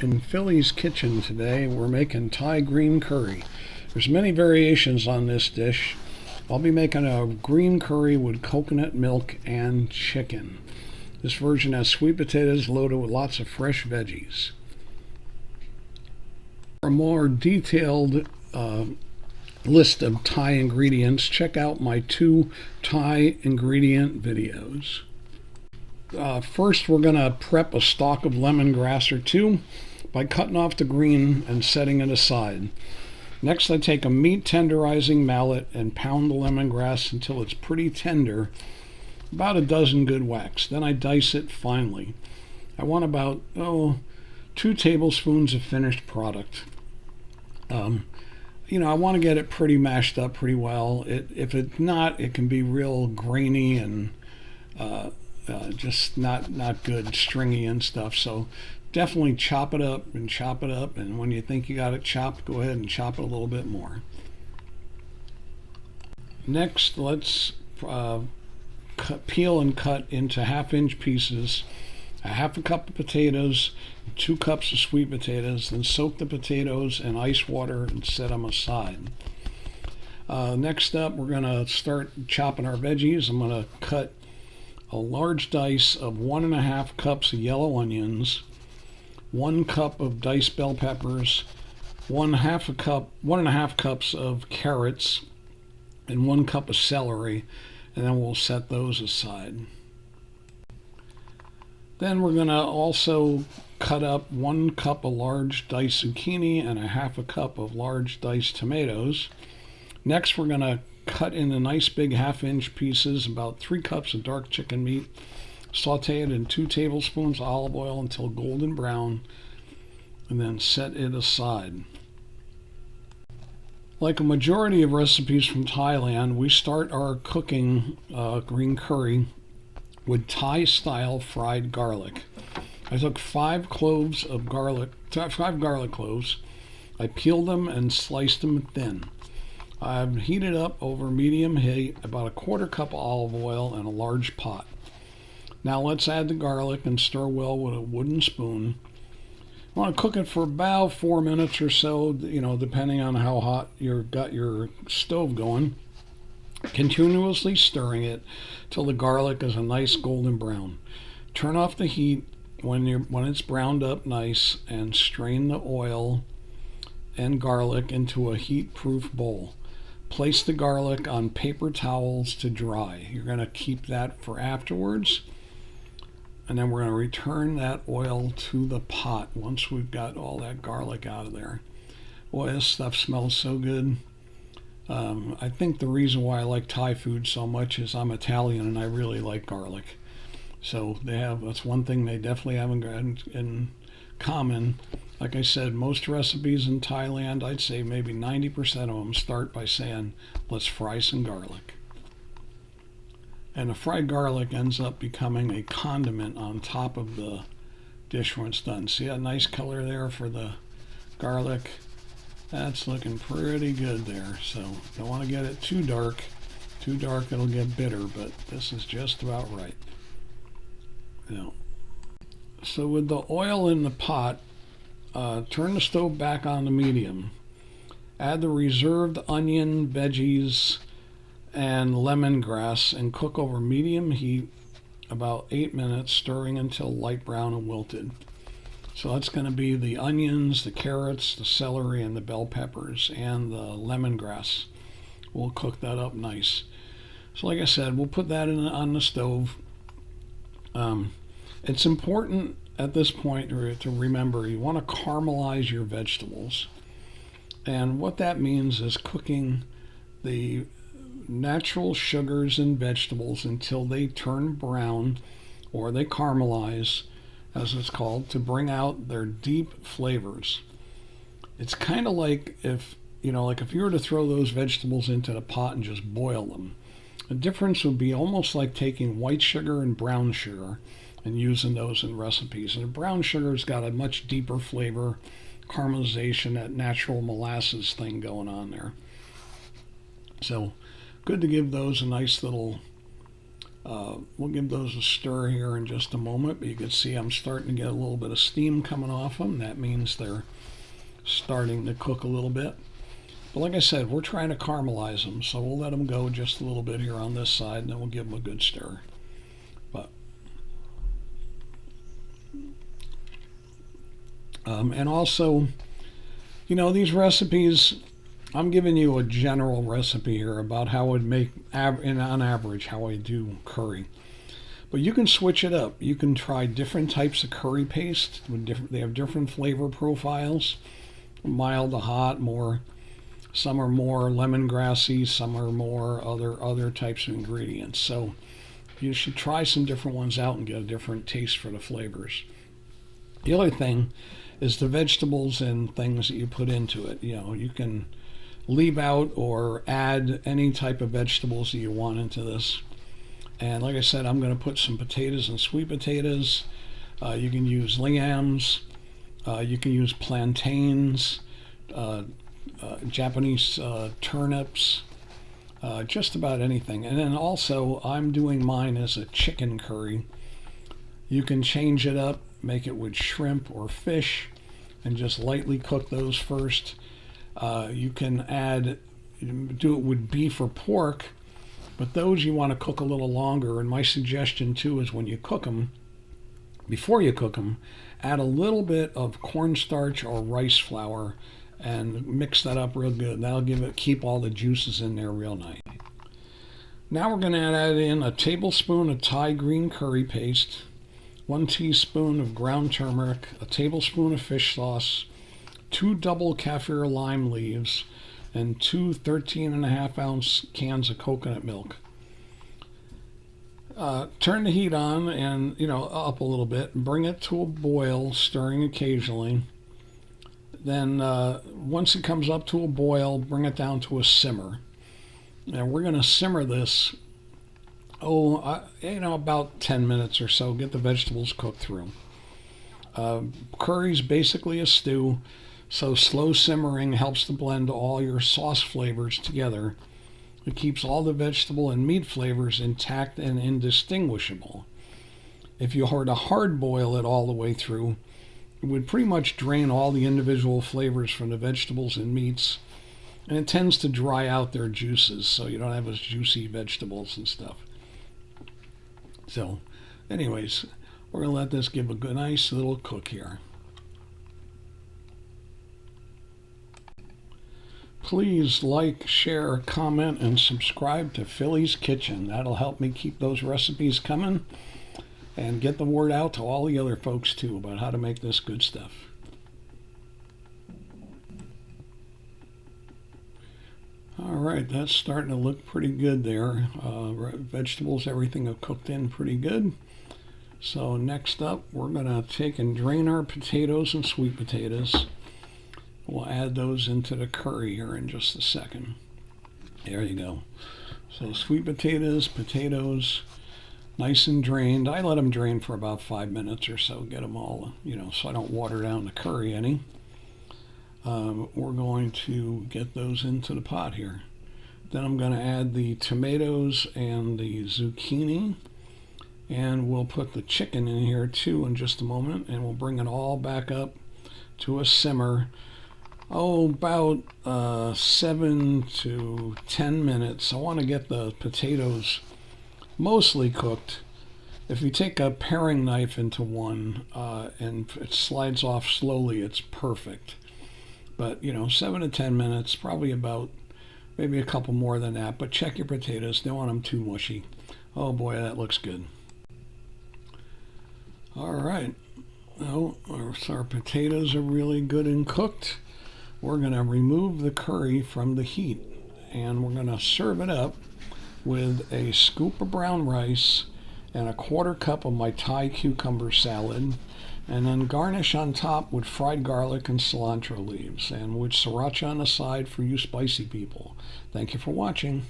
In Philly's kitchen today, we're making Thai green curry. There's many variations on this dish. I'll be making a green curry with coconut milk and chicken. This version has sweet potatoes loaded with lots of fresh veggies. For a more detailed list of Thai ingredients, check out my 2 Thai ingredient videos. First, we're going to prep a stalk of lemongrass or 2 by cutting off the green and setting it aside. Next, I take a meat tenderizing mallet and pound the lemongrass until it's pretty tender, about a dozen good whacks. Then I dice it finely. I want about 2 tablespoons of finished product. I want to get it pretty mashed up pretty well. If it's not, it can be real grainy and just not good, stringy and stuff. So definitely chop it up, and when you think you got it chopped, go ahead and chop it a little bit more. Next, let's peel and cut into half-inch pieces a half a cup of potatoes, 2 cups of sweet potatoes, then soak the potatoes in ice water and set them aside. Next up, we're going to start chopping our veggies. I'm going to cut a large dice of 1.5 cups of yellow onions, 1 cup of diced bell peppers, 1.5 cups of carrots, and 1 cup of celery, and then we'll set those aside. Then we're going to also cut up 1 cup of large diced zucchini and 1/2 cup of large diced tomatoes. Next, we're going to cut into nice big half-inch pieces about 3 cups of dark chicken meat. Saute it in 2 tablespoons of olive oil until golden brown, and then set it aside. Like a majority of recipes from Thailand, we start our cooking green curry with Thai-style fried garlic. I took 5 garlic cloves. I peeled them and sliced them thin. I've heated up over medium heat about 1/4 cup of olive oil in a large pot. Now let's add the garlic and stir well with a wooden spoon. I want to cook it for about 4 minutes or so, depending on how hot you've got your stove going. Continuously stirring it till the garlic is a nice golden brown. Turn off the heat when it's browned up nice, and strain the oil and garlic into a heat-proof bowl. Place the garlic on paper towels to dry. You're going to keep that for afterwards. And then we're going to return that oil to the pot once we've got all that garlic out of there. Boy, this stuff smells so good. I think the reason why I like Thai food so much is I'm Italian and I really like garlic. So that's one thing they definitely have in common. Like I said, most recipes in Thailand, I'd say maybe 90% of them start by saying, let's fry some garlic. And the fried garlic ends up becoming a condiment on top of the dish when it's done. See that nice color there for the garlic? That's looking pretty good there. So don't want to get it too dark. Too dark, it'll get bitter, but this is just about right. So with the oil in the pot, turn the stove back on to medium. Add the reserved onion, veggies, and lemongrass and cook over medium heat about 8 minutes, stirring until light brown and wilted. So that's going to be the onions, the carrots, the celery, and the bell peppers, and the lemongrass. We'll cook that up nice. So like I said, we'll put that on the stove. It's important at this point to remember you want to caramelize your vegetables. And what that means is cooking the natural sugars in vegetables until they turn brown, or they caramelize, as it's called, to bring out their deep flavors. It's kind of like if you were to throw those vegetables into the pot and just boil them. The difference would be almost like taking white sugar and brown sugar and using those in recipes. And the brown sugar's got a much deeper flavor, caramelization, that natural molasses thing going on there. So good to give those a nice little We'll give those a stir here in just a moment, but you can see I'm starting to get a little bit of steam coming off them. That means they're starting to cook a little bit. But like I said, we're trying to caramelize them, so we'll let them go just a little bit here on this side, and then we'll give them a good stir. But and also, these recipes, I'm giving you a general recipe here about how I'd make, on average, how I do curry. But you can switch it up. You can try different types of curry paste. They have different flavor profiles, mild to hot, some are more lemongrassy, some are more other types of ingredients. So you should try some different ones out and get a different taste for the flavors. The other thing is the vegetables and things that you put into it. You can leave out or add any type of vegetables that you want into this. And like I said, I'm going to put some potatoes and sweet potatoes. You can use yams. You can use plantains, Japanese turnips, just about anything. And then also, I'm doing mine as a chicken curry. You can change it up, make it with shrimp or fish, and just lightly cook those first. You can do it with beef or pork, but those you want to cook a little longer. And my suggestion too is when you cook them, before you cook them, add a little bit of cornstarch or rice flour and mix that up real good. That'll keep all the juices in there real nice. Now we're going to add in a tablespoon of Thai green curry paste, 1 teaspoon of ground turmeric, a tablespoon of fish sauce, 2 double kaffir lime leaves, and 2 13.5-ounce cans of coconut milk. Turn the heat on and, up a little bit, and bring it to a boil, stirring occasionally. Then once it comes up to a boil, bring it down to a simmer. And we're going to simmer this, about 10 minutes or so, get the vegetables cooked through. Curry's basically a stew, so slow simmering helps to blend all your sauce flavors together. It keeps all the vegetable and meat flavors intact and indistinguishable. If you were to hard boil it all the way through, it would pretty much drain all the individual flavors from the vegetables and meats, and it tends to dry out their juices, so you don't have as juicy vegetables and stuff. So, anyways, we're going to let this give a good, nice little cook here. Please like, share, comment, and subscribe to Philly's Kitchen. That'll help me keep those recipes coming and get the word out to all the other folks too about how to make this good stuff. All right, that's starting to look pretty good there. Vegetables, everything have cooked in pretty good. So next up, we're going to take and drain our potatoes and sweet potatoes. We'll add those into the curry here in just a second. There you go. So sweet potatoes, nice and drained. I let them drain for about 5 minutes or so, get them all, so I don't water down the curry any. We're going to get those into the pot here. Then I'm going to add the tomatoes and the zucchini, and we'll put the chicken in here too in just a moment, and we'll bring it all back up to a simmer. About 7 to 10 minutes. I want to get the potatoes mostly cooked. If you take a paring knife into one and it slides off slowly, it's perfect. But 7 to 10 minutes, probably about maybe a couple more than that. But check your potatoes; don't want them too mushy. Oh boy, that looks good. All right, our potatoes are really good and cooked. We're going to remove the curry from the heat, and we're going to serve it up with a scoop of brown rice and a 1/4 cup of my Thai cucumber salad, and then garnish on top with fried garlic and cilantro leaves, and with sriracha on the side for you spicy people. Thank you for watching.